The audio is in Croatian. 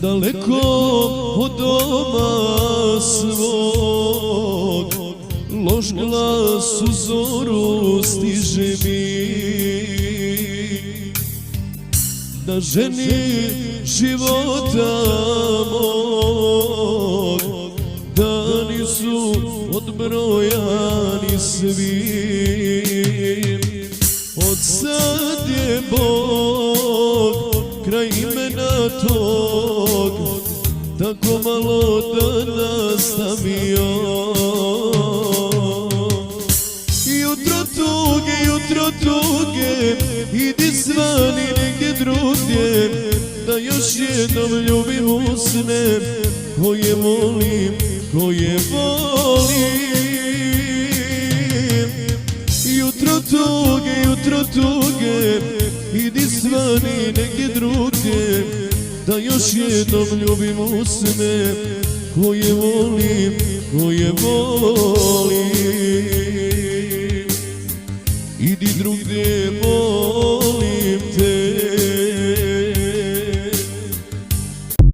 daleko od doma svog, loš glas u zoru stiže mi, da ženi života mog, dani su odbrojani svi. Od sad je Bog kraj imena tog tako malo da nastavio. Jutro tuge, idi svani negdje drugdje, da još jednom ljubim usne koje volim, koje volim. Jutro tuge, idi svani negdje drugdje, da još jednom ljubim usne koje volim, koje volim.